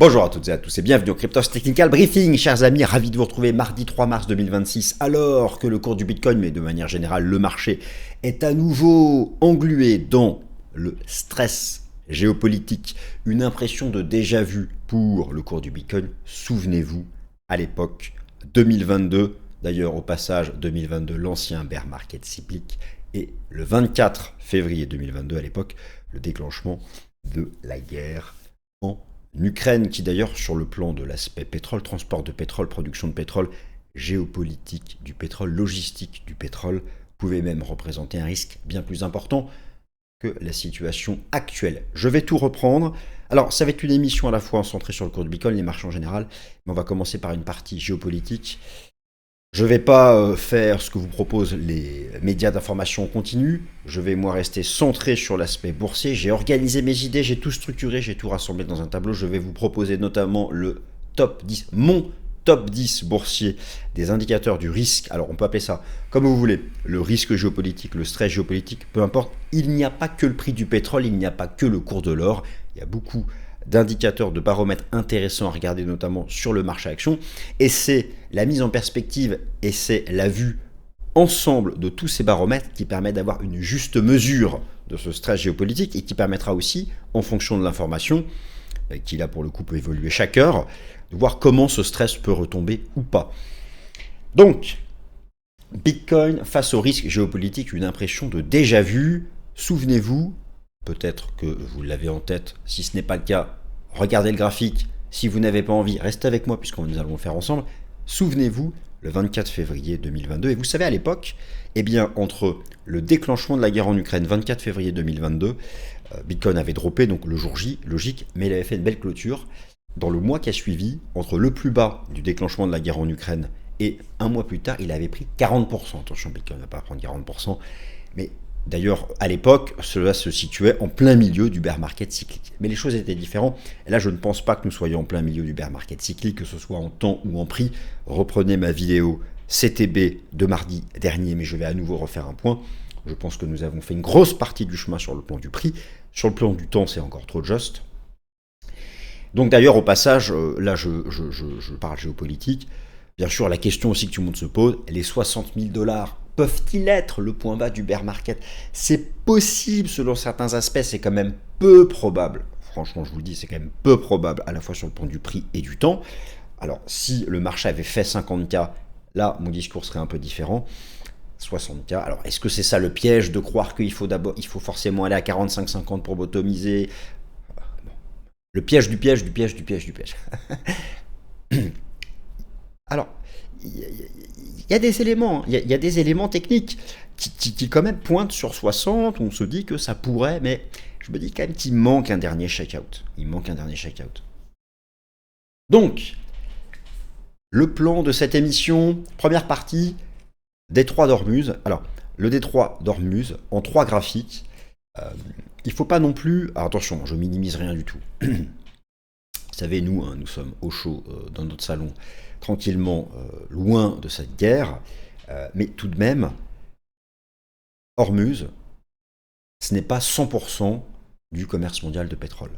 Bonjour à toutes et à tous et bienvenue au Cryptos Technical Briefing, chers amis, ravi de vous retrouver mardi 3 mars 2026, alors que le cours du Bitcoin, mais de manière générale le marché, est à nouveau englué dans le stress géopolitique, une impression de déjà-vu pour le cours du Bitcoin. Souvenez-vous, à l'époque 2022, d'ailleurs au passage 2022, l'ancien bear market cyclique, et le 24 février 2022 à l'époque, le déclenchement de la guerre en Ukraine, qui d'ailleurs, sur le plan de l'aspect pétrole, transport de pétrole, production de pétrole, géopolitique du pétrole, logistique du pétrole, pouvait même représenter un risque bien plus important que la situation actuelle. Je vais tout reprendre. Alors, ça va être une émission à la fois centrée sur le cours du Bitcoin, les marchés en général, mais on va commencer par une partie géopolitique. Je ne vais pas faire ce que vous proposent les médias d'information continue. Je vais moi rester centré sur l'aspect boursier. J'ai organisé mes idées, j'ai tout structuré, j'ai tout rassemblé dans un tableau. Je vais vous proposer notamment le top 10, mon top 10 boursier des indicateurs du risque. Alors on peut appeler ça comme vous voulez, le risque géopolitique, le stress géopolitique, peu importe. Il n'y a pas que le prix du pétrole, il n'y a pas que le cours de l'or. Il y a beaucoup d'indicateurs, de baromètres intéressants à regarder, notamment sur le marché action. Et c'est la mise en perspective et c'est la vue ensemble de tous ces baromètres qui permet d'avoir une juste mesure de ce stress géopolitique et qui permettra aussi, en fonction de l'information, qui là pour le coup peut évoluer chaque heure, de voir comment ce stress peut retomber ou pas. Donc, Bitcoin face au risque géopolitique, une impression de déjà-vu. Souvenez-vous, peut-être que vous l'avez en tête, si ce n'est pas le cas, regardez le graphique. Si vous n'avez pas envie, restez avec moi puisque nous allons le faire ensemble. Souvenez-vous, le 24 février 2022, et vous savez à l'époque, eh bien entre le déclenchement de la guerre en Ukraine, 24 février 2022, Bitcoin avait droppé, donc le jour J, logique, mais il avait fait une belle clôture. Dans le mois qui a suivi, entre le plus bas du déclenchement de la guerre en Ukraine et un mois plus tard, il avait pris 40%. Attention, Bitcoin ne va pas prendre 40%, mais d'ailleurs, à l'époque, cela se situait en plein milieu du bear market cyclique. Mais les choses étaient différentes. Et là, je ne pense pas que nous soyons en plein milieu du bear market cyclique, que ce soit en temps ou en prix. Reprenez ma vidéo CTB de mardi dernier, mais je vais à nouveau refaire un point. Je pense que nous avons fait une grosse partie du chemin sur le plan du prix. Sur le plan du temps, c'est encore trop juste. Donc d'ailleurs, au passage, là, je parle géopolitique. Bien sûr, la question aussi que tout le monde se pose, les 60 000 $ peuvent-ils être le point bas du bear market? C'est possible selon certains aspects, c'est quand même peu probable. Franchement, je vous le dis, c'est quand même peu probable, à la fois sur le plan du prix et du temps. Alors, si le marché avait fait 50K, là, mon discours serait un peu différent. 60K. Alors, est-ce que c'est ça le piège de croire qu'il faut forcément aller à 45-50 pour bottomiser? Le piège du piège du piège du piège du piège. Alors, il y a des éléments, il y a des éléments techniques qui quand même pointent sur 60, on se dit que ça pourrait, mais je me dis quand même qu'il manque un dernier shakeout. Il manque un dernier shakeout. Donc, le plan de cette émission, première partie, détroit d'Ormuz. Alors, le détroit d'Ormuz, en 3 graphiques, il ne faut pas non plus... Alors attention, je minimise rien du tout. Vous savez, nous sommes au chaud dans notre salon, tranquillement, loin de cette guerre, mais tout de même, Ormuz, ce n'est pas 100% du commerce mondial de pétrole.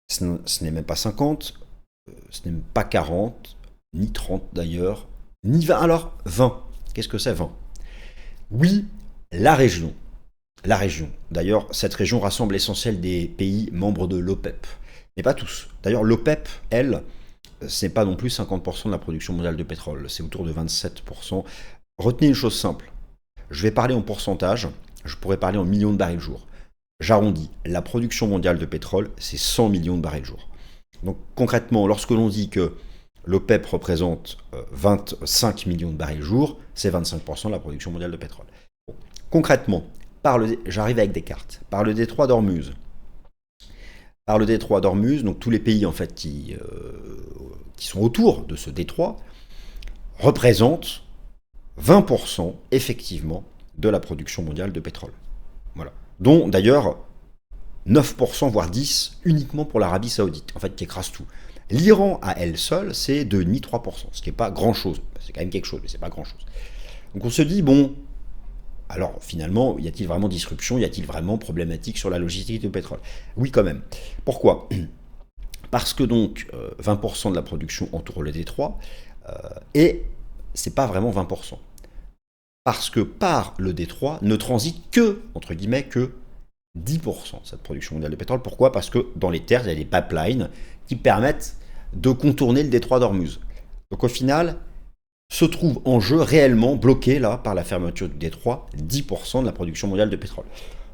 Ce n'est même pas 50, ce n'est même pas 40, ni 30 d'ailleurs, ni 20. Alors, 20. Qu'est-ce que c'est 20? Oui, la région. La région. D'ailleurs, cette région rassemble l'essentiel des pays membres de l'OPEP. Mais pas tous. D'ailleurs, l'OPEP, elle, ce n'est pas non plus 50% de la production mondiale de pétrole. C'est autour de 27%. Retenez une chose simple. Je vais parler en pourcentage. Je pourrais parler en millions de barils jour. J'arrondis. La production mondiale de pétrole, c'est 100 millions de barils jour. Donc concrètement, lorsque l'on dit que l'OPEP représente 25 millions de barils jour, c'est 25% de la production mondiale de pétrole. Bon. Concrètement, j'arrive avec des cartes. Par le détroit d'Ormuz. Par le détroit d'Ormuz, donc tous les pays en fait qui sont autour de ce détroit représentent 20% effectivement de la production mondiale de pétrole. Voilà. Dont d'ailleurs 9% voire 10% uniquement pour l'Arabie Saoudite, en fait qui écrase tout. L'Iran à elle seule, c'est 2,5-3%, ce qui n'est pas grand-chose. C'est quand même quelque chose, mais c'est pas grand-chose. Donc on se dit, bon, alors finalement, y a-t-il vraiment disruption? Y a-t-il vraiment problématique sur la logistique du pétrole? Oui, quand même. Pourquoi? Parce que donc 20% de la production entoure le détroit, et c'est pas vraiment 20%. Parce que par le détroit ne transite que, entre guillemets, que 10% de cette production mondiale de pétrole. Pourquoi? Parce que dans les terres, il y a des pipelines qui permettent de contourner le détroit d'Ormuz. Donc au final, se trouve en jeu réellement bloqué là par la fermeture du détroit 10% de la production mondiale de pétrole.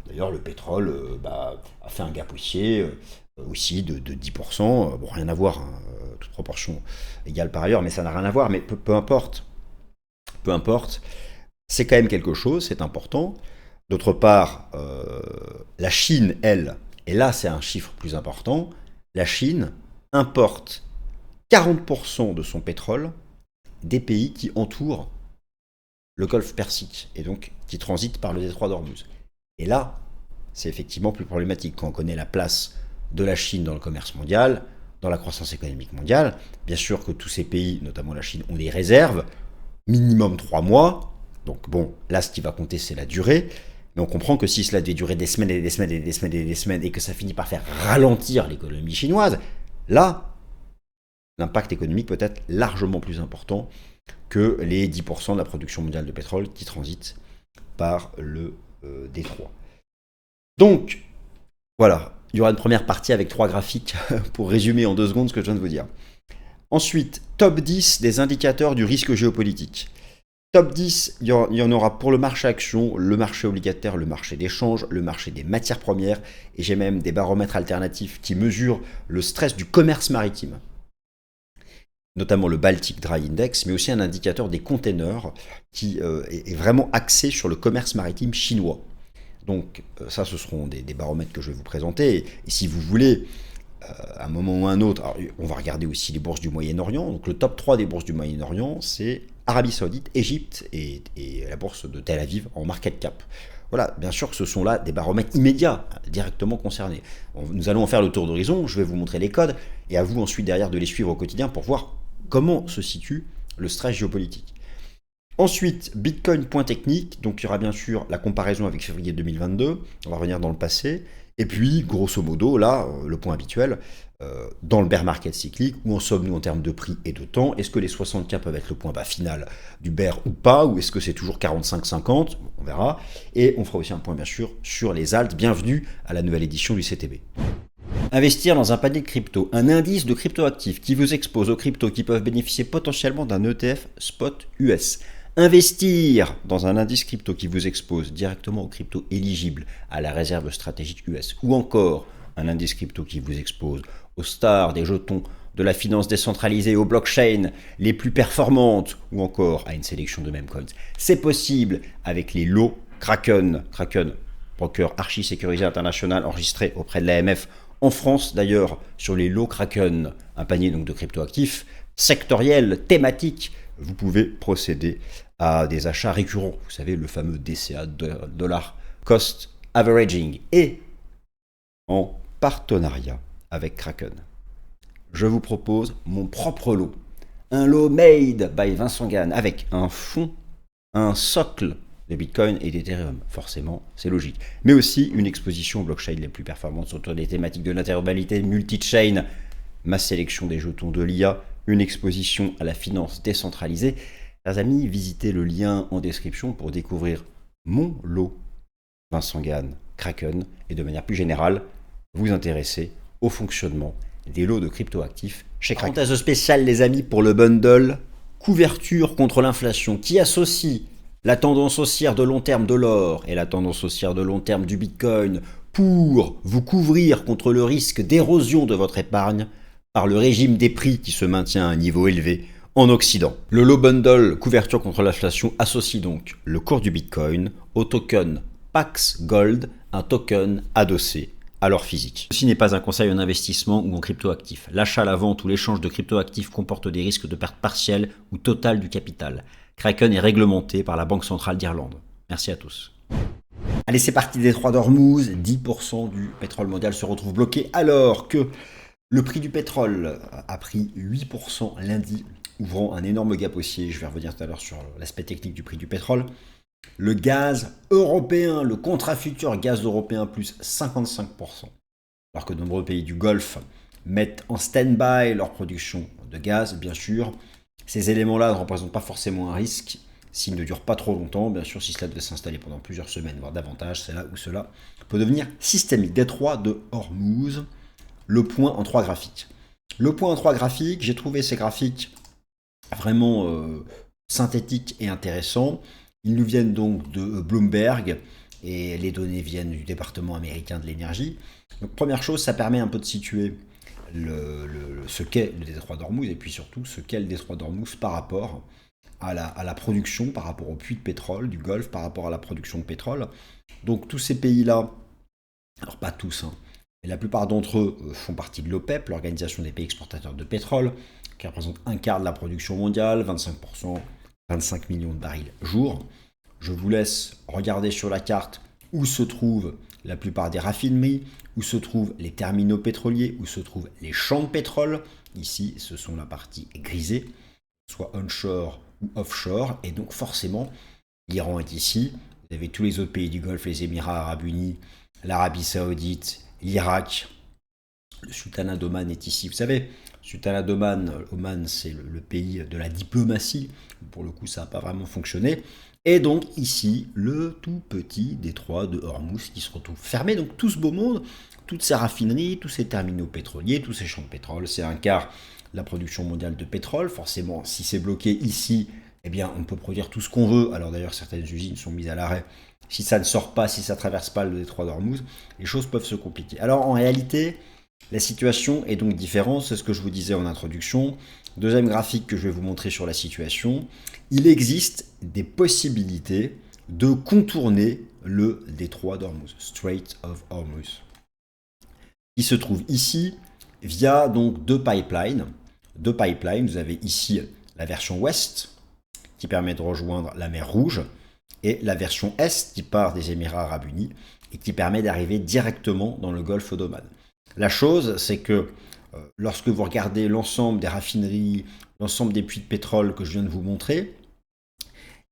D'ailleurs, le pétrole a fait un gap haussier aussi de 10%. Bon, rien à voir, hein, toute proportion égale par ailleurs, mais ça n'a rien à voir. Mais peu importe, c'est quand même quelque chose, c'est important. D'autre part, la Chine, elle, et là c'est un chiffre plus important, la Chine importe 40% de son pétrole des pays qui entourent le golfe Persique, et donc qui transitent par le détroit d'Ormuz. Et là, c'est effectivement plus problématique quand on connaît la place de la Chine dans le commerce mondial, dans la croissance économique mondiale. Bien sûr que tous ces pays, notamment la Chine, ont des réserves, minimum 3 mois. Donc bon, là ce qui va compter c'est la durée. Mais on comprend que si cela devait durer des semaines et des semaines et des semaines et des semaines et que ça finit par faire ralentir l'économie chinoise, là, l'impact économique peut être largement plus important que les 10% de la production mondiale de pétrole qui transite par le détroit. Donc, voilà, il y aura une première partie avec 3 graphiques pour résumer en 2 secondes ce que je viens de vous dire. Ensuite, top 10 des indicateurs du risque géopolitique. Top 10, il y en aura pour le marché action, le marché obligataire, le marché d'échange, le marché des matières premières, et j'ai même des baromètres alternatifs qui mesurent le stress du commerce maritime, notamment le Baltic Dry Index, mais aussi un indicateur des containers qui est vraiment axé sur le commerce maritime chinois. Donc ça, ce seront des baromètres que je vais vous présenter, et si vous voulez, à un moment ou à un autre, alors, on va regarder aussi les bourses du Moyen-Orient. Donc le top 3 des bourses du Moyen-Orient, c'est Arabie Saoudite, Égypte et la bourse de Tel Aviv en market cap. Voilà, bien sûr que ce sont là des baromètres immédiats, directement concernés. Nous allons en faire le tour d'horizon, je vais vous montrer les codes, et à vous ensuite derrière de les suivre au quotidien pour voir comment se situe le stress géopolitique. Ensuite, Bitcoin point technique, donc il y aura bien sûr la comparaison avec février 2022, on va revenir dans le passé, et puis grosso modo, là, le point habituel, dans le bear market cyclique, où en sommes-nous en termes de prix et de temps? Est-ce que les 60K peuvent être le point bas final du bear ou pas? Ou est-ce que c'est toujours 45-50? On verra. Et on fera aussi un point bien sûr sur les alts. Bienvenue à la nouvelle édition du CTB. Investir dans un panier de crypto, un indice de cryptoactifs qui vous expose aux cryptos qui peuvent bénéficier potentiellement d'un ETF spot US. Investir dans un indice crypto qui vous expose directement aux cryptos éligibles à la réserve stratégique US, ou encore un indice crypto qui vous expose aux stars des jetons de la finance décentralisée, aux blockchains les plus performantes, ou encore à une sélection de meme coins. C'est possible avec les lots Kraken, broker archi-sécurisé international enregistré auprès de l'AMF en France d'ailleurs, sur les lots Kraken, un panier donc de cryptoactifs sectoriels, thématiques. Vous pouvez procéder à des achats récurrents, vous savez, le fameux DCA, Dollar Cost Averaging, et en partenariat avec Kraken. Je vous propose mon propre lot, un lot made by Vincent Gann, avec un fonds, un socle de Bitcoin et d'Ethereum, forcément, c'est logique, mais aussi une exposition blockchain les plus performantes sur les thématiques de l'interopérabilité multi-chain, ma sélection des jetons de l'IA, une exposition à la finance décentralisée. Chers amis, visitez le lien en description pour découvrir mon lot Vincent Gann, Kraken, et de manière plus générale, vous intéresser au fonctionnement des lots de cryptoactifs chez Kraken. Parenthèse spéciale les amis pour le bundle couverture contre l'inflation qui associe la tendance haussière de long terme de l'or et la tendance haussière de long terme du Bitcoin pour vous couvrir contre le risque d'érosion de votre épargne par le régime des prix qui se maintient à un niveau élevé en Occident. Le low bundle couverture contre l'inflation associe donc le cours du Bitcoin au token Pax Gold, un token adossé à l'or physique. Ceci n'est pas un conseil en investissement ou en cryptoactifs. L'achat, la vente ou l'échange de cryptoactifs comporte des risques de perte partielle ou totale du capital. Kraken est réglementé par la Banque centrale d'Irlande. Merci à tous. Allez, c'est parti, détroit d'Ormuz, 10% du pétrole mondial se retrouve bloqué alors que le prix du pétrole a pris 8% lundi, ouvrant un énorme gap haussier. Je vais revenir tout à l'heure sur l'aspect technique du prix du pétrole. Le gaz européen, le contrat futur gaz européen plus 55%, alors que de nombreux pays du Golfe mettent en stand-by leur production de gaz, bien sûr. Ces éléments-là ne représentent pas forcément un risque s'ils ne durent pas trop longtemps. Bien sûr, si cela devait s'installer pendant plusieurs semaines, voire davantage, c'est là où cela peut devenir systémique. Détroit de Hormuz, le point en 3 graphiques. Le point en 3 graphiques, j'ai trouvé ces graphiques vraiment synthétiques et intéressants. Ils nous viennent donc de Bloomberg et les données viennent du département américain de l'énergie. Donc première chose, ça permet un peu de situer ce qu'est le détroit d'Ormuz et puis surtout ce qu'est le détroit d'Ormuz par rapport à la production, par rapport aux puits de pétrole du Golfe, par rapport à la production de pétrole. Donc tous ces pays-là, alors pas tous, hein, mais la plupart d'entre eux font partie de l'OPEP, l'Organisation des pays exportateurs de pétrole, qui représente un quart de la production mondiale, 25%, 25 millions de barils jour. Je vous laisse regarder sur la carte où se trouvent la plupart des raffineries, où se trouvent les terminaux pétroliers, où se trouvent les champs de pétrole. Ici, ce sont la partie grisée, soit onshore ou offshore, et donc forcément, l'Iran est ici. Vous avez tous les autres pays du Golfe, les Émirats arabes unis, l'Arabie saoudite, l'Irak, le sultanat d'Oman est ici. Vous savez, le sultanat d'Oman, Oman, c'est le pays de la diplomatie. Pour le coup, ça n'a pas vraiment fonctionné. Et donc ici, le tout petit détroit de Hormuz qui se retrouve fermé. Donc tout ce beau monde, toutes ces raffineries, tous ces terminaux pétroliers, tous ces champs de pétrole, c'est un quart de la production mondiale de pétrole. Forcément, si c'est bloqué ici, eh bien, on peut produire tout ce qu'on veut. Alors d'ailleurs, certaines usines sont mises à l'arrêt. Si ça ne sort pas, si ça ne traverse pas le détroit d'Ormuz, les choses peuvent se compliquer. Alors en réalité, la situation est donc différente, c'est ce que je vous disais en introduction. Deuxième graphique que je vais vous montrer sur la situation, il existe des possibilités de contourner le détroit d'Ormuz, Strait of Hormuz, qui se trouve ici via donc deux pipelines. Vous avez ici la version ouest qui permet de rejoindre la mer Rouge et la version est qui part des Émirats arabes unis et qui permet d'arriver directement dans le golfe d'Oman. La chose, c'est que lorsque vous regardez l'ensemble des raffineries, l'ensemble des puits de pétrole que je viens de vous montrer,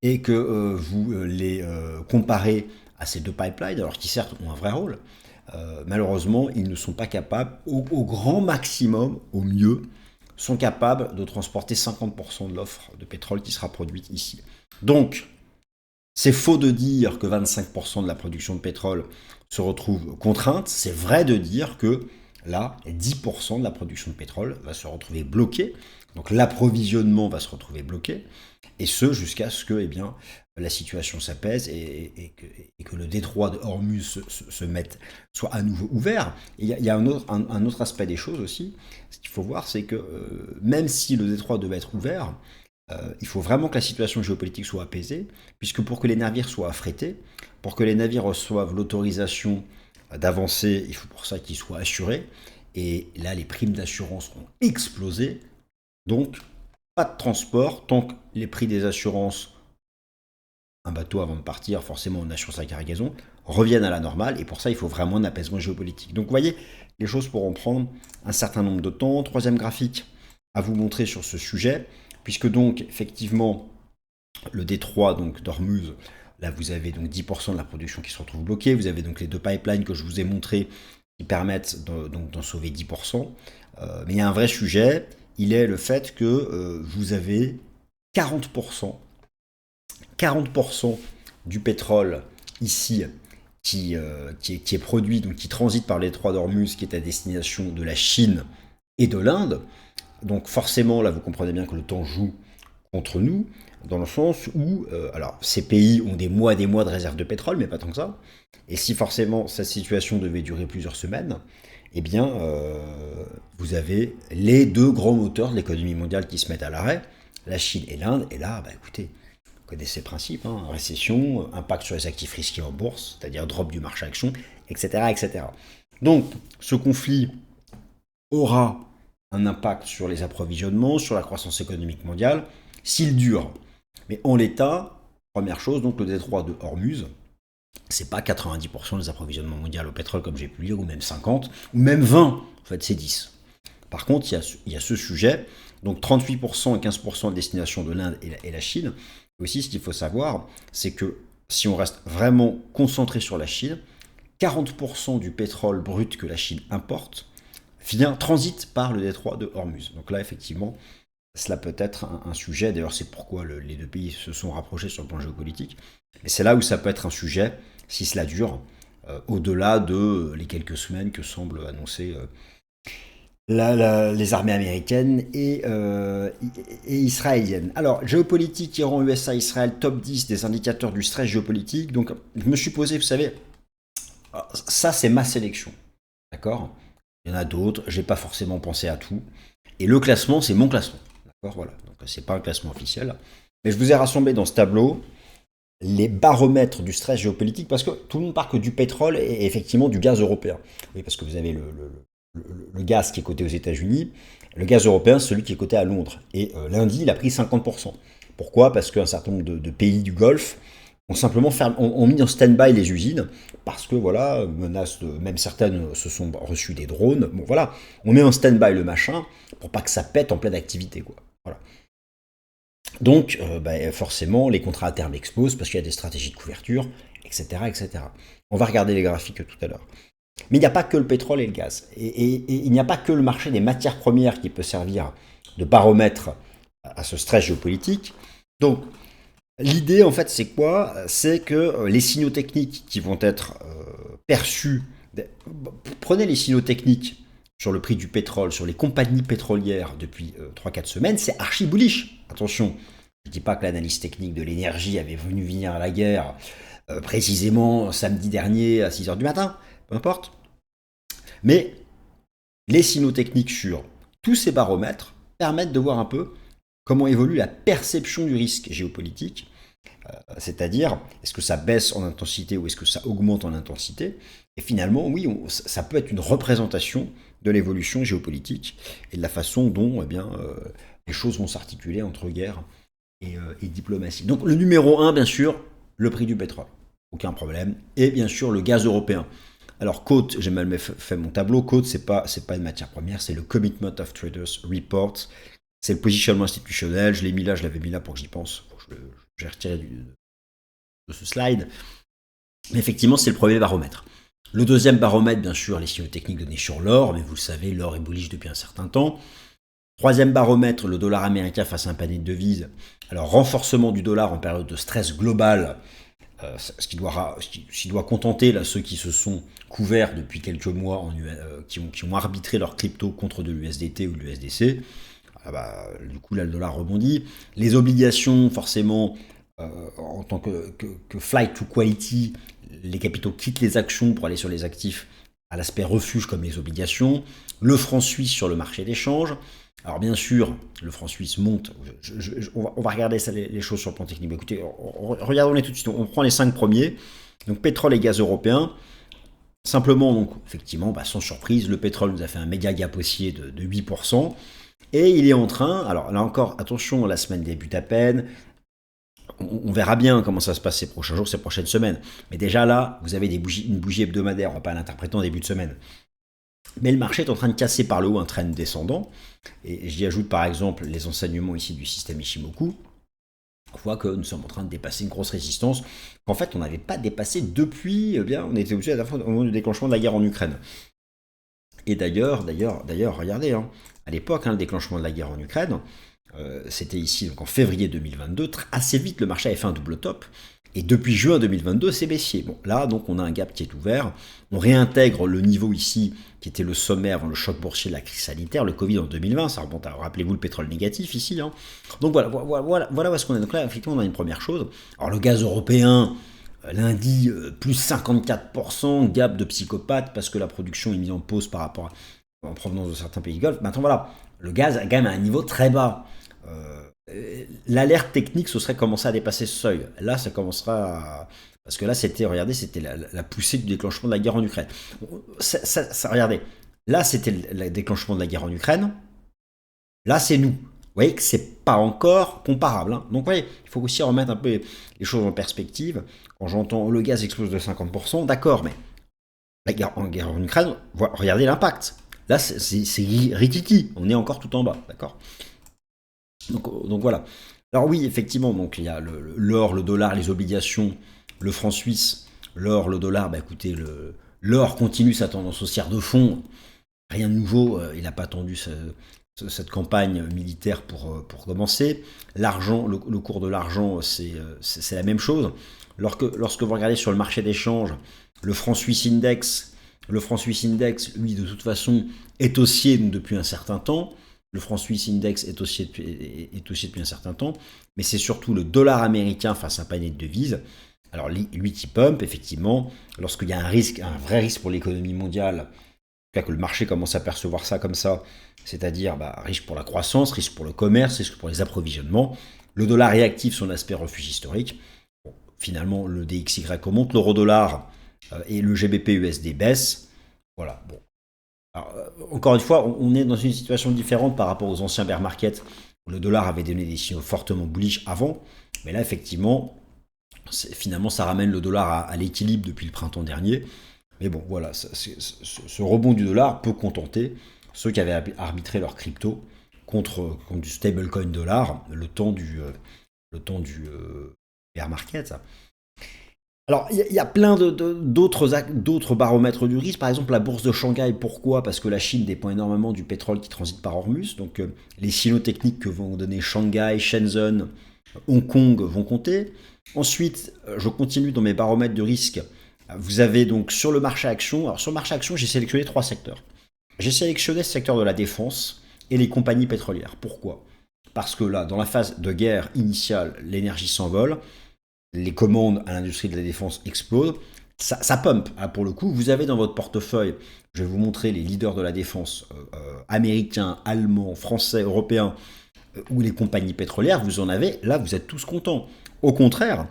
et que vous les comparez à ces deux pipelines, alors qui certes ont un vrai rôle, malheureusement, ils ne sont pas capables, au grand maximum, au mieux, sont capables de transporter 50% de l'offre de pétrole qui sera produite ici. Donc, c'est faux de dire que 25% de la production de pétrole se retrouve contrainte, c'est vrai de dire que là, 10% de la production de pétrole va se retrouver bloquée, donc l'approvisionnement va se retrouver bloqué, et ce jusqu'à ce que la situation s'apaise et que le détroit de Hormuz soit à nouveau ouvert. Et il y a un autre aspect des choses aussi, ce qu'il faut voir, c'est que même si le détroit devait être ouvert, il faut vraiment que la situation géopolitique soit apaisée, puisque pour que les navires soient affrétés, pour que les navires reçoivent l'autorisation d'avancer, il faut pour ça qu'ils soient assurés, et là les primes d'assurance ont explosé, donc pas de transport, tant que les prix des assurances, un bateau avant de partir, forcément on assure sa cargaison, reviennent à la normale, et pour ça il faut vraiment un apaisement géopolitique. Donc vous voyez, les choses pourront prendre un certain nombre de temps. Troisième graphique à vous montrer sur ce sujet, puisque donc effectivement le détroit d'Ormuz, là vous avez donc 10% de la production qui se retrouve bloquée, vous avez donc les deux pipelines que je vous ai montrés qui permettent d'en sauver 10%, mais il y a un vrai sujet, il est le fait que vous avez 40% du pétrole ici qui est produit, donc qui transite par les détroits d'Ormuz, qui est à destination de la Chine et de l'Inde. Donc forcément, là, vous comprenez bien que le temps joue contre nous, dans le sens où, alors, ces pays ont des mois de réserves de pétrole, mais pas tant que ça. Et si forcément cette situation devait durer plusieurs semaines, eh bien, vous avez les deux grands moteurs de l'économie mondiale qui se mettent à l'arrêt, la Chine et l'Inde. Et là, écoutez, vous connaissez le principe, hein, récession, impact sur les actifs risqués en bourse, c'est-à-dire drop du marché action, etc., etc. Donc, ce conflit aura un impact sur les approvisionnements, sur la croissance économique mondiale, s'il dure. Mais en l'état, première chose, donc le détroit de Hormuz, c'est pas 90% des approvisionnements mondiaux au pétrole comme j'ai pu lire, ou même 50, ou même 20, en fait c'est 10. Par contre, il y a ce sujet, donc 38% et 15% de destination de l'Inde et la Chine. Aussi, ce qu'il faut savoir, c'est que si on reste vraiment concentré sur la Chine, 40% du pétrole brut que la Chine importe transite par le détroit de Hormuz. Donc là, effectivement, cela peut être un sujet. D'ailleurs, c'est pourquoi les deux pays se sont rapprochés sur le plan géopolitique. Mais c'est là où ça peut être un sujet, si cela dure, au-delà de les quelques semaines que semblent annoncer les armées américaines et israéliennes. Alors, géopolitique, Iran, USA, Israël, top 10 des indicateurs du stress géopolitique. Donc, je me suis posé, vous savez, ça c'est ma sélection. D'accord? Il y en a d'autres, j'ai pas forcément pensé à tout. Et le classement, c'est mon classement. D'accord? Voilà. Donc, c'est pas un classement officiel. Mais je vous ai rassemblé dans ce tableau les baromètres du stress géopolitique parce que tout le monde parle que du pétrole et effectivement du gaz européen. Oui, parce que vous avez le gaz qui est coté aux États-Unis, le gaz européen, celui qui est coté à Londres. Et lundi, il a pris 50%. Pourquoi? Parce qu'un certain nombre de pays du Golfe ont simplement ont mis en stand-by les usines, parce que voilà, même certaines se sont reçues des drones. Bon voilà, on met en stand-by le machin pour pas que ça pète en pleine activité, quoi. Voilà. Donc, forcément, les contrats à terme explosent parce qu'il y a des stratégies de couverture, etc., etc. On va regarder les graphiques tout à l'heure. Mais il n'y a pas que le pétrole et le gaz. Et il n'y a pas que le marché des matières premières qui peut servir de baromètre à ce stress géopolitique. Donc, l'idée, en fait, c'est quoi? C'est que les signaux techniques qui vont être perçus... Prenez les signaux techniques sur le prix du pétrole, sur les compagnies pétrolières depuis 3-4 semaines, c'est archi bullish. Attention, je ne dis pas que l'analyse technique de l'énergie avait venu venir à la guerre précisément samedi dernier à 6h du matin, peu importe. Mais les signaux techniques sur tous ces baromètres permettent de voir un peu comment évolue la perception du risque géopolitique, c'est-à-dire est-ce que ça baisse en intensité ou est-ce que ça augmente en intensité. Et finalement, oui, ça peut être une représentation de l'évolution géopolitique et de la façon dont les choses vont s'articuler entre guerre et diplomatie. Donc le numéro 1, bien sûr, le prix du pétrole, aucun problème, et bien sûr le gaz européen. Alors Cote, j'ai mal fait mon tableau, Cote c'est pas une matière première, c'est le Commitment of Traders Report, c'est le positionnement institutionnel, je l'avais mis là pour que j'y pense, j'ai retiré de ce slide, mais effectivement c'est le premier baromètre. Le deuxième baromètre, bien sûr, les signaux techniques donnés sur l'or, mais vous le savez, l'or est bullish depuis un certain temps. Troisième baromètre, le dollar américain face à un panier de devises. Alors, renforcement du dollar en période de stress global, ce qui doit contenter là, ceux qui se sont couverts depuis quelques mois, qui ont arbitré leur crypto contre de l'USDT ou de l'USDC. Du coup, là, le dollar rebondit. Les obligations, forcément, en tant que flight to quality, les capitaux quittent les actions pour aller sur les actifs à l'aspect refuge comme les obligations. Le franc suisse sur le marché d'échange. Alors bien sûr, le franc suisse monte. On va regarder ça, les choses sur le plan technique. Écoutez, regardons-les tout de suite. On prend les 5 premiers. Donc pétrole et gaz européen. Simplement, donc, effectivement, sans surprise, le pétrole nous a fait un méga gap haussier de 8%. Et il est en train, alors là encore, attention, la semaine débute à peine. On verra bien comment ça se passe ces prochains jours, ces prochaines semaines. Mais déjà là, vous avez une bougie hebdomadaire, on ne va pas l'interpréter en début de semaine. Mais le marché est en train de casser par le haut un trend descendant. Et j'y ajoute par exemple les enseignements ici du système Ishimoku. On voit que nous sommes en train de dépasser une grosse résistance qu'en fait on n'avait pas dépassé depuis, on était obligé à la fin au moment du déclenchement de la guerre en Ukraine. Et d'ailleurs, regardez, à l'époque, le déclenchement de la guerre en Ukraine, c'était ici donc en février 2022, assez vite le marché avait fait un double top, et depuis juin 2022 c'est baissier. Bon là donc on a un gap qui est ouvert, on réintègre le niveau ici qui était le sommet avant le choc boursier de la crise sanitaire, le Covid en 2020, ça remonte à, rappelez-vous le pétrole négatif ici. Donc voilà où est-ce qu'on est. Donc là effectivement on a une première chose. Alors le gaz européen, lundi plus 54%, gap de psychopathe parce que la production est mise en pause par rapport en provenance de certains pays du Golfe. Maintenant voilà, le gaz est quand même à un niveau très bas. L'alerte technique, ce serait commencer à dépasser ce seuil. Là, ça commencera à... Parce que là, c'était la poussée du déclenchement de la guerre en Ukraine. Regardez, là, c'était le déclenchement de la guerre en Ukraine. Là, c'est nous. Vous voyez que c'est pas encore comparable. Donc, vous voyez, il faut aussi remettre un peu les choses en perspective. Quand j'entends le gaz explose de 50%, d'accord, mais la guerre en Ukraine, regardez l'impact. Là, c'est rikiki. On est encore tout en bas, d'accord ? Donc voilà. Alors oui, effectivement, donc il y a l'or, le dollar, les obligations, le franc suisse, l'or, le dollar. Écoutez, l'or continue sa tendance haussière de fond. Rien de nouveau, il n'a pas attendu cette campagne militaire pour commencer. L'argent, le cours de l'argent, c'est la même chose. Lorsque vous regardez sur le marché d'échange, le franc suisse index, lui, de toute façon, est haussier depuis un certain temps. Le franc suisse index est haussier depuis un certain temps, mais c'est surtout le dollar américain face à un panier de devises. Alors lui qui pump, effectivement, lorsqu'il y a un vrai risque pour l'économie mondiale, que le marché commence à percevoir ça comme ça, c'est-à-dire risque pour la croissance, risque pour le commerce, risque pour les approvisionnements. Le dollar réactive son aspect refuge historique. Bon, finalement, le DXY remonte, l'euro-dollar et le GBP USD baissent. Voilà. Bon. Alors, encore une fois, on est dans une situation différente par rapport aux anciens bear markets où le dollar avait donné des signaux fortement bullish avant. Mais là, effectivement, finalement, ça ramène le dollar à l'équilibre depuis le printemps dernier. Mais bon, voilà, ce rebond du dollar peut contenter ceux qui avaient arbitré leur crypto contre du stablecoin dollar le temps du bear market. Alors, il y a plein d'autres baromètres du risque. Par exemple, la bourse de Shanghai. Pourquoi? Parce que la Chine dépend énormément du pétrole qui transite par Hormuz. Donc, les signaux techniques que vont donner Shanghai, Shenzhen, Hong Kong vont compter. Ensuite, je continue dans mes baromètres de risque. Vous avez donc sur le marché action. Alors, sur le marché action, j'ai sélectionné 3 secteurs. J'ai sélectionné le secteur de la défense et les compagnies pétrolières. Pourquoi? Parce que là, dans la phase de guerre initiale, l'énergie s'envole, les commandes à l'industrie de la défense explosent, ça pump. Ah, pour le coup, vous avez dans votre portefeuille, je vais vous montrer les leaders de la défense américains, allemands, français, européens, ou les compagnies pétrolières, vous en avez, là vous êtes tous contents. Au contraire,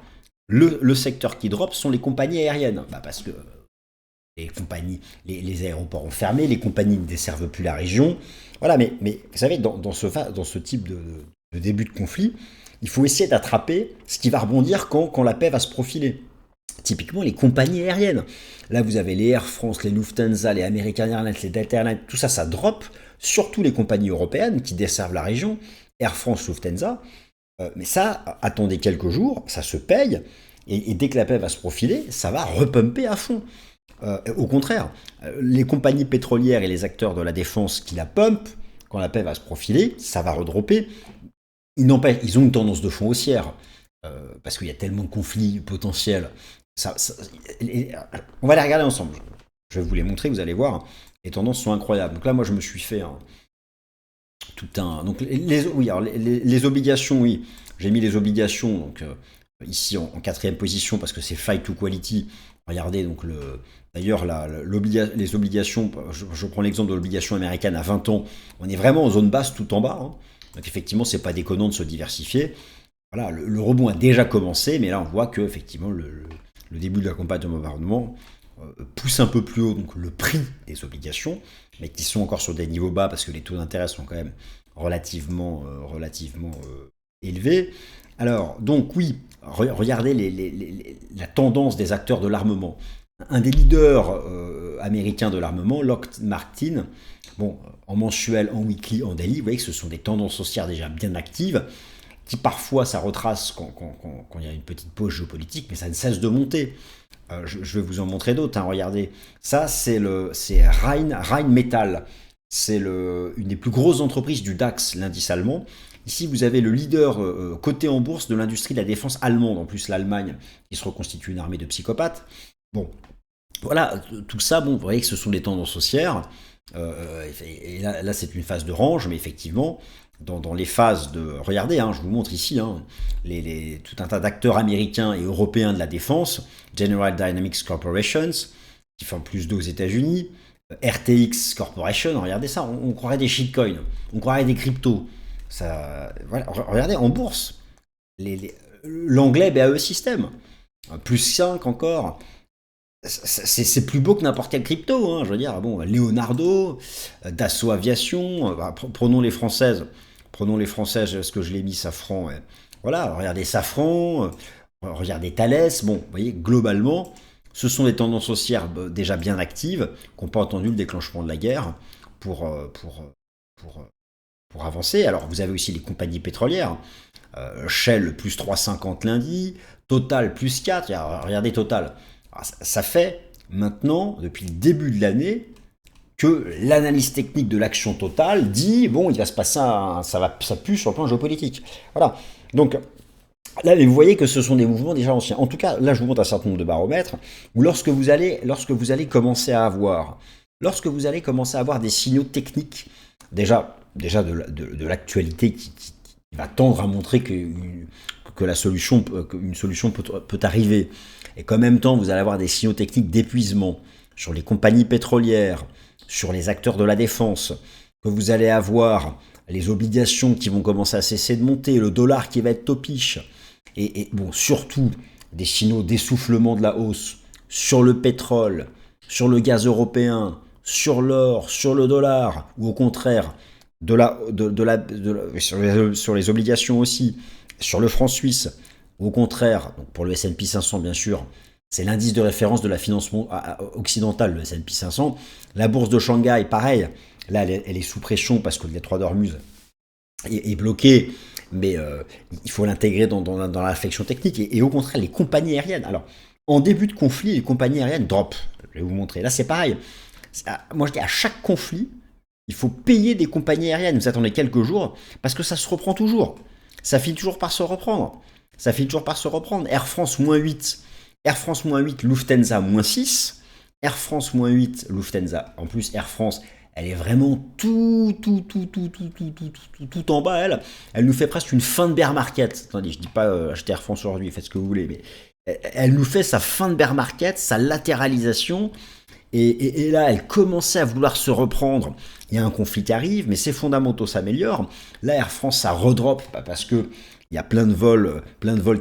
le secteur qui drop sont les compagnies aériennes. Parce que les compagnies, les aéroports ont fermé, les compagnies ne desservent plus la région. Voilà, mais vous savez, dans ce type de début de conflit, il faut essayer d'attraper ce qui va rebondir quand la paix va se profiler. Typiquement, les compagnies aériennes. Là, vous avez les Air France, les Lufthansa, les American Airlines, les Delta Airlines, tout ça, ça drop. Surtout les compagnies européennes qui desservent la région, Air France, Lufthansa. Mais ça, attendez quelques jours, ça se paye. Et dès que la paix va se profiler, ça va repumper à fond. Au contraire, les compagnies pétrolières et les acteurs de la défense qui la pumpent, quand la paix va se profiler, ça va redropper. Ils ont une tendance de fond haussière, parce qu'il y a tellement de conflits potentiels. On va les regarder ensemble. Je vais vous les montrer, vous allez voir. Les tendances sont incroyables. Donc là, moi, je me suis fait tout un... Donc les obligations, oui. J'ai mis les obligations, donc ici en 4e position, parce que c'est fight to quality. Regardez, donc d'ailleurs, les obligations, je prends l'exemple de l'obligation américaine à 20 ans, on est vraiment en zone basse tout en bas. Donc effectivement, c'est pas déconnant de se diversifier. Voilà, le rebond a déjà commencé, mais là on voit que effectivement le début de la campagne de bombardement pousse un peu plus haut donc le prix des obligations, mais qui sont encore sur des niveaux bas parce que les taux d'intérêt sont quand même relativement élevés. Alors, donc oui, regardez la tendance des acteurs de l'armement. Un des leaders américains de l'armement, Lockheed Martin, bon, en mensuel, en weekly, en daily, vous voyez que ce sont des tendances haussières déjà bien actives, qui parfois ça retrace quand il y a une petite pause géopolitique, mais ça ne cesse de monter. Je vais vous en montrer d'autres, regardez. Ça, c'est Rheinmetall. C'est une des plus grosses entreprises du DAX, l'indice allemand. Ici, vous avez le leader coté en bourse de l'industrie de la défense allemande. En plus, l'Allemagne, qui se reconstitue une armée de psychopathes. Bon, voilà, tout ça, bon, vous voyez que ce sont des tendances haussières. Et là c'est une phase de range, mais effectivement, dans les phases de... Regardez, je vous montre ici, tout un tas d'acteurs américains et européens de la défense, General Dynamics Corporations, qui font plus d'eau aux États-Unis, RTX Corporation, regardez ça, on croirait des shitcoins, on croirait des cryptos. Voilà, regardez, en bourse, l'anglais BAE System, plus 5 encore. C'est plus beau que n'importe quel crypto, je veux dire, bon, Leonardo, Dassault Aviation, prenons les françaises, est-ce que je l'ai mis, Safran, voilà, regardez Safran, regardez Thales, bon, vous voyez, globalement, ce sont des tendances haussières déjà bien actives, qui n'ont pas entendu le déclenchement de la guerre pour avancer. Alors, vous avez aussi les compagnies pétrolières, Shell plus 3,50 lundi, Total plus 4, regardez Total. Ça fait maintenant, depuis le début de l'année, que l'analyse technique de l'action totale dit, bon, il va se passer ça pue sur le plan géopolitique. Voilà. Donc, là, vous voyez que ce sont des mouvements déjà anciens. En tout cas, là, je vous montre un certain nombre de baromètres où lorsque vous allez commencer à avoir, des signaux techniques, déjà de l'actualité qui va tendre à montrer qu'une solution peut arriver, et qu'en même temps, vous allez avoir des signaux techniques d'épuisement sur les compagnies pétrolières, sur les acteurs de la défense, que vous allez avoir les obligations qui vont commencer à cesser de monter, le dollar qui va être topiche, et bon, surtout des signaux d'essoufflement de la hausse sur le pétrole, sur le gaz européen, sur l'or, sur le dollar, ou au contraire, sur les obligations aussi, sur le franc suisse, ou au contraire, donc pour le S&P 500 bien sûr, c'est l'indice de référence de la finance occidentale, le S&P 500. La bourse de Shanghai, pareil, là elle est sous pression parce que le détroit d'Ormuz est bloqué, mais il faut l'intégrer dans la réflexion technique. Et au contraire, les compagnies aériennes. Alors, en début de conflit, les compagnies aériennes drop. Je vais vous montrer. Là, c'est pareil. Moi, je dis à chaque conflit, il faut payer des compagnies aériennes. Vous attendez quelques jours parce que ça se reprend toujours. Ça finit toujours par se reprendre. Air France moins 8. Air France moins 8, Lufthansa moins 6. Air France moins 8, Lufthansa. En plus, Air France, elle est vraiment tout en bas, elle. Elle nous fait presque une fin de bear market. Attendez, je dis pas acheter Air France aujourd'hui, faites ce que vous voulez, mais elle nous fait sa fin de bear market, sa latéralisation. Et là, elle commençait à vouloir se reprendre. Il y a un conflit qui arrive, mais ses fondamentaux s'améliorent. Là, Air France, ça redrop, parce que il y a plein de vols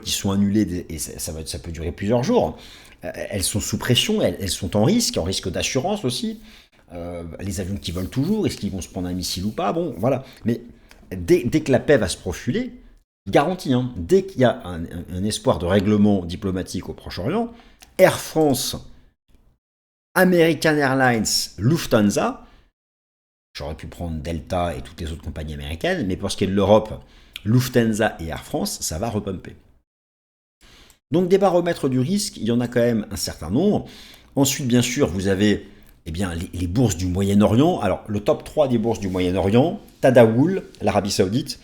qui sont annulés, et ça peut durer plusieurs jours. Elles sont sous pression, elles sont en risque d'assurance aussi. Les avions qui volent toujours, est-ce qu'ils vont se prendre un missile ou pas? Bon, voilà. Mais dès que la paix va se profiler, garantie, hein, dès qu'il y a un espoir de règlement diplomatique au Proche-Orient, Air France, American Airlines, Lufthansa, j'aurais pu prendre Delta et toutes les autres compagnies américaines, mais pour ce qui est de l'Europe, Lufthansa et Air France, ça va repumper. Donc des baromètres du risque, il y en a quand même un certain nombre. Ensuite, bien sûr, vous avez les bourses du Moyen-Orient. Alors, le top 3 des bourses du Moyen-Orient, Tadawul, l'Arabie Saoudite,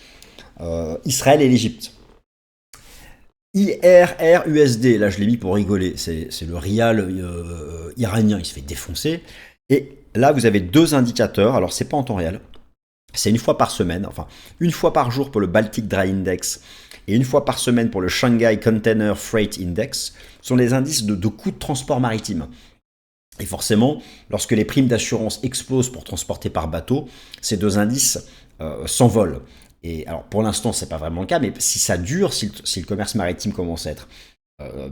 Israël et l'Égypte. IRR-USD, là je l'ai mis pour rigoler, c'est le rial iranien, il se fait défoncer. Et là, vous avez deux indicateurs, alors c'est pas en temps réel, c'est une fois par semaine, enfin une fois par jour pour le Baltic Dry Index et une fois par semaine pour le Shanghai Container Freight Index, sont les indices de coûts de transport maritime. Et forcément, lorsque les primes d'assurance explosent pour transporter par bateau, ces deux indices s'envolent. Et alors pour l'instant, c'est pas vraiment le cas, mais si ça dure, si le commerce maritime commence à être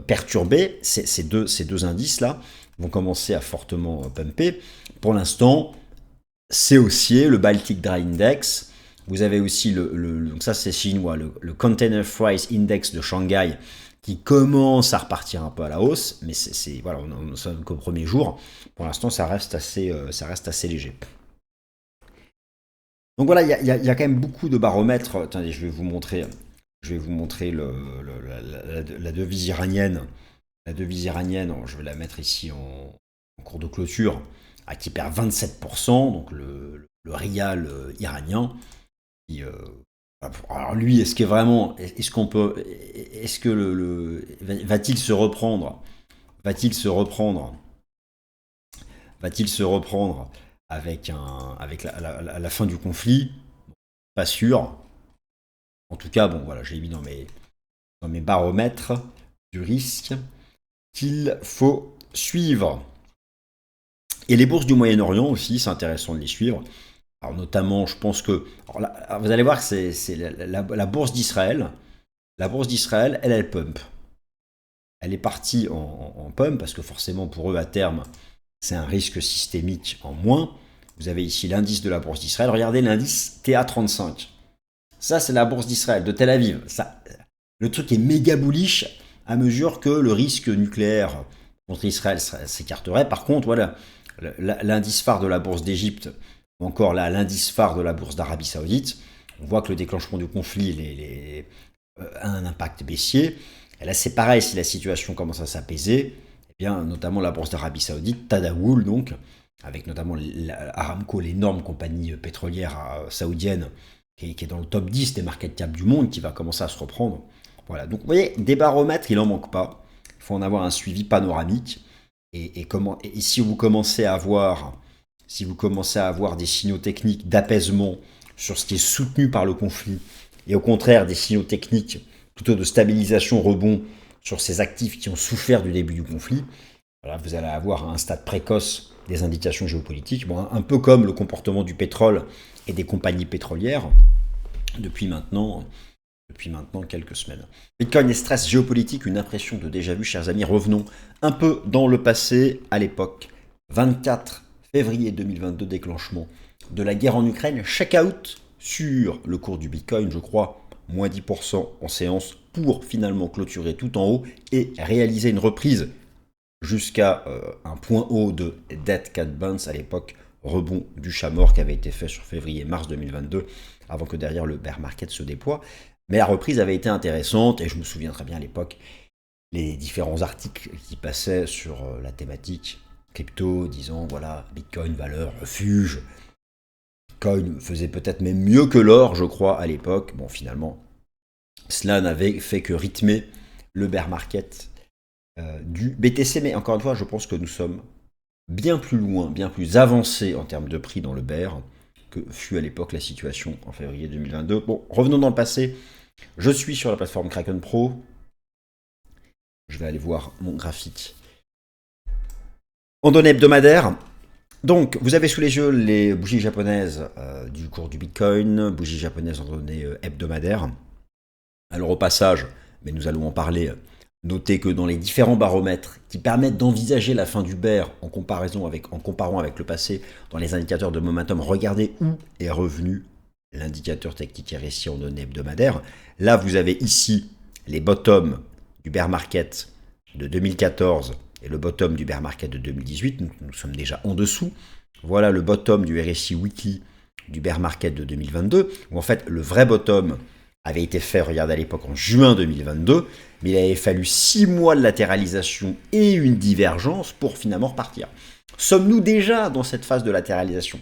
perturbé, ces deux indices-là vont commencer à fortement pumper. Pour l'instant, c'est haussier, le Baltic Dry Index. Vous avez aussi donc ça c'est chinois, le Container Freight Index de Shanghai qui commence à repartir un peu à la hausse, mais voilà, on sommes qu'au premier jour. Pour l'instant, ça reste assez léger. Donc voilà, il y a quand même beaucoup de baromètres. Attendez, je vais vous montrer la devise iranienne. La devise iranienne, je vais la mettre ici en cours de clôture, qui perd 27%, donc le rial iranien. Alors lui, va-t-il se reprendre avec la fin du conflit? Pas sûr. En tout cas, bon, voilà, j'ai mis dans mes baromètres du risque qu'il faut suivre. Et les bourses du Moyen-Orient aussi, c'est intéressant de les suivre. Alors notamment, je pense que... Alors vous allez voir que c'est la bourse d'Israël. La bourse d'Israël, elle pump. Elle est partie en pump, parce que forcément, pour eux, à terme, c'est un risque systémique en moins. Vous avez ici l'indice de la bourse d'Israël. Regardez l'indice TA35. Ça, c'est la bourse d'Israël, de Tel Aviv. Le truc est méga bullish à mesure que le risque nucléaire contre Israël s'écarterait. Par contre, voilà, l'indice phare de la bourse d'Égypte, ou encore là, l'indice phare de la bourse d'Arabie Saoudite, on voit que le déclenchement du conflit a un impact baissier. Et là, c'est pareil, si la situation commence à s'apaiser, eh bien, notamment la bourse d'Arabie Saoudite, Tadawul, donc, avec notamment Aramco, l'énorme compagnie pétrolière saoudienne, qui est dans le top 10 des market cap du monde, qui va commencer à se reprendre. Voilà, donc vous voyez, des baromètres, il n'en manque pas. Il faut en avoir un suivi panoramique. Et si vous commencez à avoir, des signaux techniques d'apaisement sur ce qui est soutenu par le conflit, et au contraire des signaux techniques plutôt de stabilisation, rebond sur ces actifs qui ont souffert du début du conflit, voilà, vous allez avoir à un stade précoce des indications géopolitiques, bon, un peu comme le comportement du pétrole et des compagnies pétrolières depuis maintenant quelques semaines. Bitcoin et stress géopolitique, une impression de déjà-vu, chers amis. Revenons un peu dans le passé, à l'époque. 24 février 2022, déclenchement de la guerre en Ukraine. Check-out sur le cours du Bitcoin, je crois, moins 10% en séance pour finalement clôturer tout en haut et réaliser une reprise jusqu'à un point haut de Dead Cat Bounce à l'époque, rebond du chat mort qui avait été fait sur février-mars 2022 avant que derrière le bear market se déploie. Mais la reprise avait été intéressante et je me souviens très bien à l'époque les différents articles qui passaient sur la thématique crypto disant voilà, Bitcoin valeur refuge. Bitcoin faisait peut-être même mieux que l'or, je crois, à l'époque. Bon, finalement, cela n'avait fait que rythmer le bear market du BTC. Mais encore une fois, je pense que nous sommes bien plus loin, bien plus avancés en termes de prix dans le bear que fut à l'époque la situation en février 2022. Bon, revenons dans le passé. Je suis sur la plateforme Kraken Pro. Je vais aller voir mon graphique en données hebdomadaires. Donc, vous avez sous les yeux les bougies japonaises du cours du Bitcoin, bougies japonaises en données hebdomadaires. Alors au passage, mais nous allons en parler, notez que dans les différents baromètres qui permettent d'envisager la fin du bear en comparant avec le passé, dans les indicateurs de momentum, regardez où est revenu l'indicateur technique RSI en données hebdomadaires. Là, vous avez ici les bottoms du bear market de 2014 et le bottom du bear market de 2018. Nous sommes déjà en dessous. Voilà le bottom du RSI weekly du bear market de 2022, où en fait le vrai bottom avait été fait, regardez à l'époque, en juin 2022, mais il avait fallu 6 mois de latéralisation et une divergence pour finalement repartir. Sommes-nous déjà dans cette phase de latéralisation ?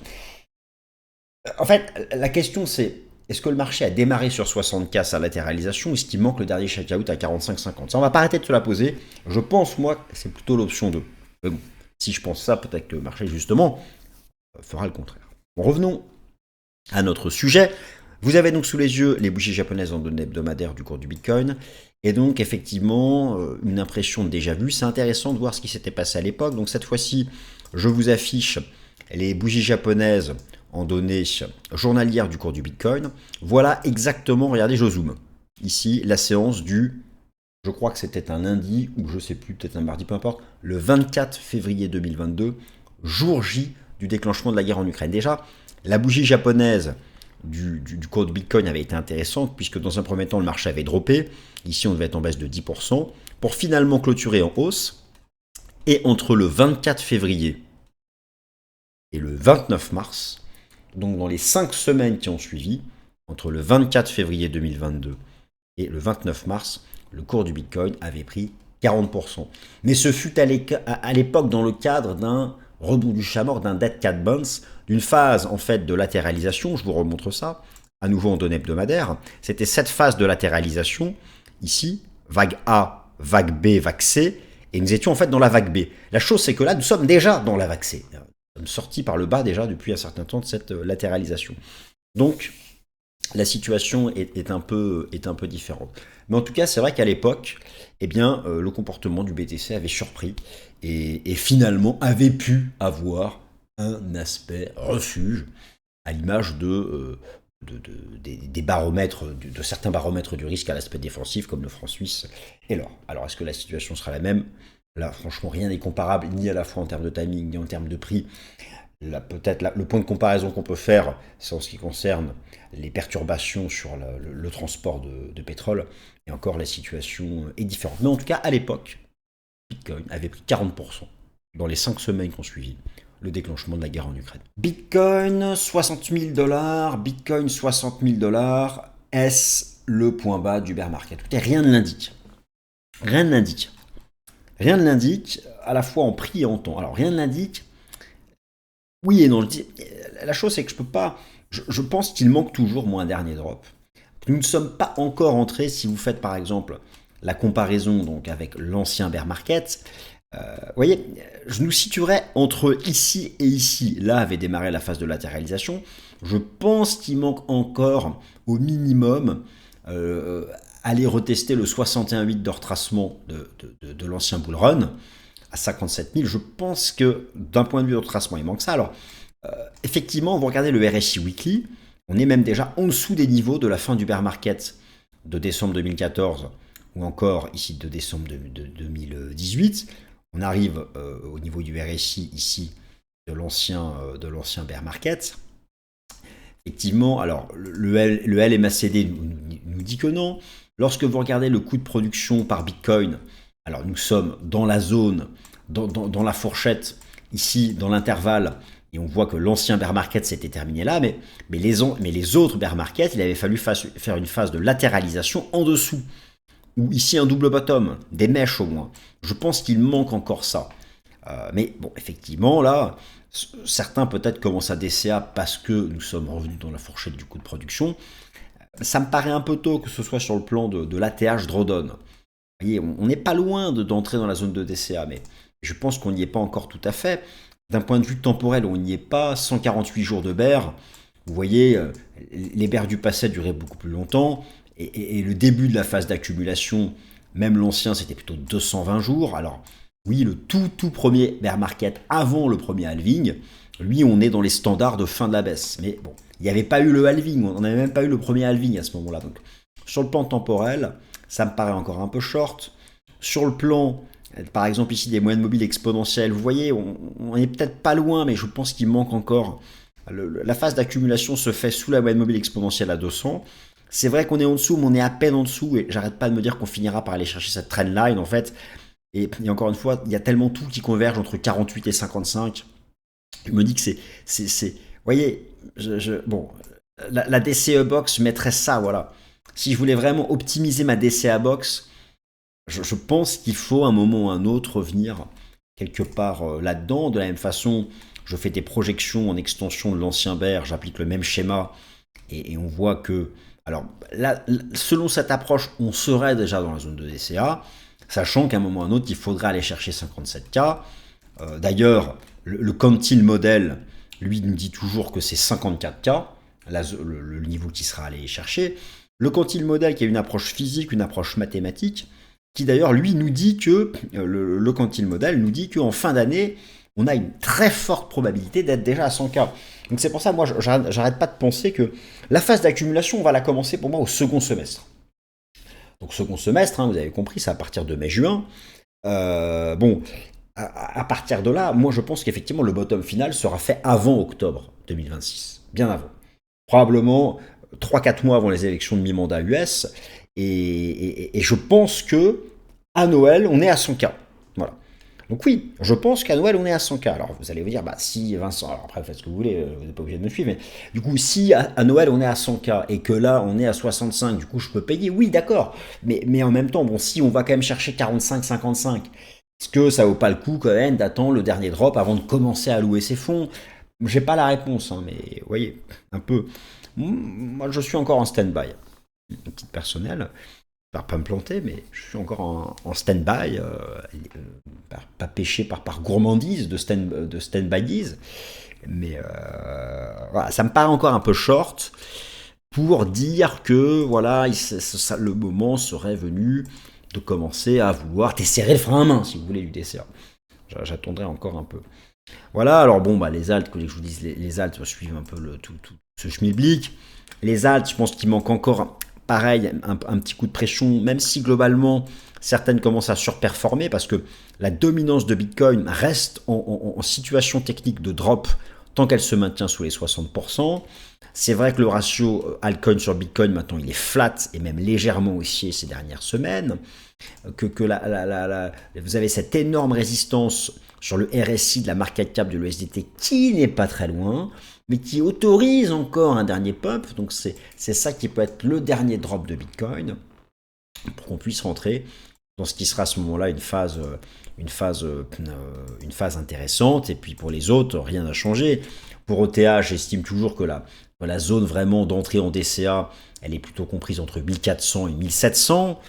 En fait, la question c'est, est-ce que le marché a démarré sur 60K sa latéralisation ou est-ce qu'il manque le dernier shakeout à 45-50 ? Ça, on va pas arrêter de se la poser. Je pense, moi, que c'est plutôt l'option 2. Mais bon, si je pense ça, peut-être que le marché, justement, fera le contraire. Bon, revenons à notre sujet. Vous avez donc sous les yeux les bougies japonaises en données hebdomadaires du cours du Bitcoin. Et donc, effectivement, une impression de déjà-vu. C'est intéressant de voir ce qui s'était passé à l'époque. Donc, cette fois-ci, je vous affiche les bougies japonaises en données journalières du cours du Bitcoin. Voilà exactement, regardez, je zoome. Ici, la séance je crois que c'était un lundi, ou je sais plus, peut-être un mardi, peu importe, le 24 février 2022, jour J du déclenchement de la guerre en Ukraine. Déjà, la bougie japonaise du cours du Bitcoin avait été intéressante, puisque dans un premier temps, le marché avait droppé. Ici, on devait être en baisse de 10%, pour finalement clôturer en hausse. Et entre le 24 février et le 29 mars, donc dans les 5 semaines qui ont suivi, entre le 24 février 2022 et le 29 mars, le cours du Bitcoin avait pris 40%. Mais ce fut à l'époque dans le cadre d'un rebond du chat mort, d'un dead cat bounce, d'une phase en fait de latéralisation. Je vous remontre ça, à nouveau en données hebdomadaires. C'était cette phase de latéralisation, ici, vague A, vague B, vague C, et nous étions en fait dans la vague B. La chose c'est que là, nous sommes déjà dans la vague C. Nous sommes sortis par le bas déjà depuis un certain temps de cette latéralisation. Donc, la situation est un peu différente. Mais en tout cas, c'est vrai qu'à l'époque, eh bien, le comportement du BTC avait surpris et finalement avait pu avoir un aspect refuge à l'image des baromètres, de certains baromètres du risque à l'aspect défensif comme le franc suisse et l'or. Alors, est-ce que la situation sera la même ? Là, franchement, rien n'est comparable, ni à la fois en termes de timing, ni en termes de prix. Peut-être le point de comparaison qu'on peut faire, c'est en ce qui concerne les perturbations sur le transport de pétrole. Et encore, la situation est différente. Mais en tout cas, à l'époque, Bitcoin avait pris 40% dans les 5 semaines qui ont suivi le déclenchement de la guerre en Ukraine. Bitcoin, 60 000 $. Bitcoin, 60 000 $. Est-ce le point bas du bear market ? Écoutez, rien ne l'indique. Rien ne l'indique. Rien ne l'indique, à la fois en prix et en temps. Alors, rien ne l'indique. Oui et non. La chose, c'est que je peux pas. Je pense qu'il manque toujours moi un dernier drop. Nous ne sommes pas encore entrés, si vous faites par exemple la comparaison donc avec l'ancien bear market. Vous voyez, je nous situerais entre ici et ici. Là avait démarré la phase de latéralisation. Je pense qu'il manque encore au minimum aller retester le 61,8 de retracement de l'ancien bull run à 57 000. Je pense que d'un point de vue de retracement, il manque ça. Alors, effectivement, vous regardez le RSI Weekly, on est même déjà en dessous des niveaux de la fin du bear market de décembre 2014 ou encore ici de décembre de 2018. On arrive au niveau du RSI ici de l'ancien bear market. Effectivement, alors le LMACD nous dit que non. Lorsque vous regardez le coût de production par Bitcoin, alors nous sommes dans la zone, dans la fourchette, ici dans l'intervalle, et on voit que l'ancien bear market s'était terminé là, mais les autres bear markets, il avait fallu faire une phase de latéralisation en dessous, ou ici un double bottom, des mèches au moins. Je pense qu'il manque encore ça. Mais bon, effectivement, là, certains peut-être commencent à DCA parce que nous sommes revenus dans la fourchette du coût de production. Ça me paraît un peu tôt que ce soit sur le plan de l'ATH drawdown. Vous voyez, on n'est pas loin d'entrer dans la zone de DCA, mais je pense qu'on n'y est pas encore tout à fait. D'un point de vue temporel, on n'y est pas. 148 jours de bear. Vous voyez, les bears du passé duraient beaucoup plus longtemps. Et le début de la phase d'accumulation, même l'ancien, c'était plutôt 220 jours. Alors, oui, le tout premier bear market avant le premier halving, lui, on est dans les standards de fin de la baisse. Mais bon, il n'y avait pas eu le halving, on n'avait même pas eu le premier halving à ce moment-là. Donc, sur le plan temporel, ça me paraît encore un peu short. Sur le plan, par exemple, ici, des moyennes mobiles exponentielles, vous voyez, on est peut-être pas loin, mais je pense qu'il manque encore. La phase d'accumulation se fait sous la moyenne mobile exponentielle à 200. C'est vrai qu'on est en dessous, mais on est à peine en dessous, et j'arrête pas de me dire qu'on finira par aller chercher cette trendline, en fait. Et encore une fois, il y a tellement tout qui converge entre 48 et 55. Je me dis que c'est vous voyez, bon, la DCE box mettrait ça, voilà. Si je voulais vraiment optimiser ma DCA box, je pense qu'il faut à un moment ou à un autre revenir quelque part là-dedans. De la même façon, je fais des projections en extension de l'ancien bear, j'applique le même schéma, et on voit que, alors là, selon cette approche, on serait déjà dans la zone de DCA, sachant qu'à un moment ou à un autre, il faudrait aller chercher 57K. D'ailleurs, le quantile modèle, lui, nous dit toujours que c'est 54K, le niveau qui sera allé chercher. Le quantile modèle qui a une approche physique, une approche mathématique, qui d'ailleurs, lui, nous dit que, le quantile modèle nous dit qu'en fin d'année, on a une très forte probabilité d'être déjà à 100K. Donc c'est pour ça, moi, j'arrête pas de penser que la phase d'accumulation, on va la commencer pour moi au second semestre. Donc second semestre, hein, vous avez compris, c'est à partir de mai-juin. Bon, à partir de là, moi je pense qu'effectivement le bottom final sera fait avant octobre 2026, bien avant. Probablement 3-4 mois avant les élections de mi-mandat US. Et je pense que à Noël, on est à 100K. Voilà. Donc oui, je pense qu'à Noël, on est à 100K. Alors vous allez vous dire, bah si Vincent, alors après faites ce que vous voulez, vous n'êtes pas obligé de me suivre, mais du coup, si à Noël, on est à 100K et que là, on est à 65, du coup, je peux payer, oui, d'accord. Mais en même temps, bon, si on va quand même chercher 45-55, est-ce que ça vaut pas le coup quand même d'attendre le dernier drop avant de commencer à louer ses fonds? J'ai pas la réponse, hein, mais vous voyez, un peu. Moi, je suis encore en stand-by. Une petite personnelle. Pas me planter, mais je suis encore en stand-by, pas pêché par gourmandise de stand-byise, mais voilà, ça me paraît encore un peu short pour dire que voilà, le moment serait venu de commencer à vouloir desserrer le frein à main, si vous voulez, du DCA. J'attendrai encore un peu. Voilà, alors bon, bah, les alts, que je vous dise, les alts suivent un peu tout ce schmilblick. Les alts, je pense qu'il manque encore, pareil, un petit coup de pression, même si globalement, certaines commencent à surperformer, parce que la dominance de Bitcoin reste en situation technique de drop tant qu'elle se maintient sous les 60%. C'est vrai que le ratio altcoin sur Bitcoin, maintenant, il est flat et même légèrement haussier ces dernières semaines. Vous avez cette énorme résistance sur le RSI de la market cap de l'USDT qui n'est pas très loin, mais qui autorise encore un dernier pump. Donc c'est ça qui peut être le dernier drop de Bitcoin pour qu'on puisse rentrer. dans ce qui sera à ce moment-là une phase, une phase intéressante. Et puis pour les autres, rien n'a changé. Pour OTA, j'estime toujours que la zone vraiment d'entrée en DCA, elle est plutôt comprise entre 1400 et 1700,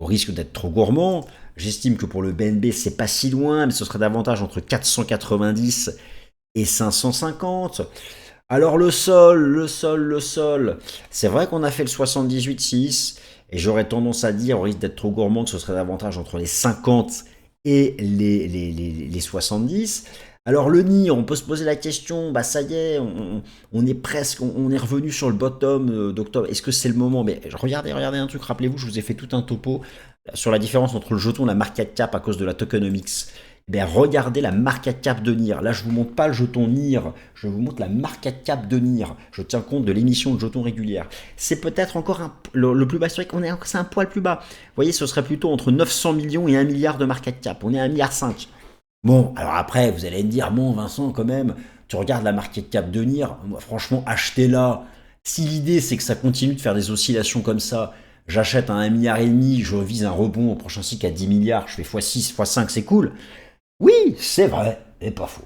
au risque d'être trop gourmand. J'estime que pour le BNB, c'est pas si loin, mais ce serait davantage entre 490 et 550. Alors le sol, c'est vrai qu'on a fait le 78,6, et j'aurais tendance à dire, au risque d'être trop gourmand, que ce serait davantage entre les 50 et les 70. Alors le NIR, on peut se poser la question, bah ça y est, on est presque, on est revenu sur le bottom d'octobre, est-ce que c'est le moment? Mais regardez un truc, rappelez-vous, je vous ai fait tout un topo sur la différence entre le jeton et la market cap à cause de la tokenomics. Ben, regardez la market cap de NIR. Là, je vous montre pas le jeton NIR, je vous montre la market cap de NIR. Je tiens compte de l'émission de jetons régulière. C'est peut-être encore le plus bas historique. C'est un poil plus bas. Vous voyez, ce serait plutôt entre 900 millions et 1 milliard de market cap. On est à 1,5 milliard. Bon, alors après, vous allez me dire, bon, Vincent, quand même, tu regardes la market cap de NIR. Moi, franchement, achetez-la. Si l'idée, c'est que ça continue de faire des oscillations comme ça, j'achète à 1,5 milliard, je vise un rebond au prochain cycle à 10 milliards, je fais x6, x5, c'est cool. Oui, c'est vrai, et pas faux.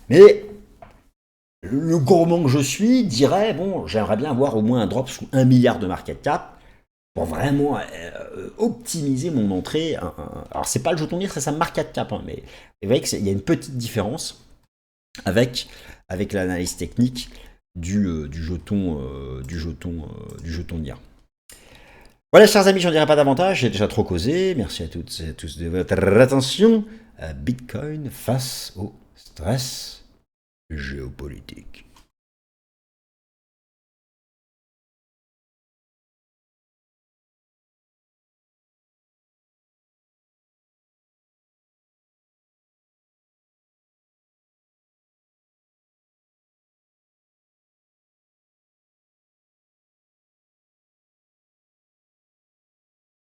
Mais le gourmand que je suis dirait, bon, j'aimerais bien avoir au moins un drop sous 1 milliard de market cap pour vraiment optimiser mon entrée. Alors, c'est pas le jeton NIR, c'est sa market cap, hein, mais vous voyez qu'il y a une petite différence avec, avec l'analyse technique du jeton NIR. Voilà, chers amis, j'en dirai pas davantage, j'ai déjà trop causé. Merci à toutes et à tous de votre attention. Bitcoin face au stress géopolitique.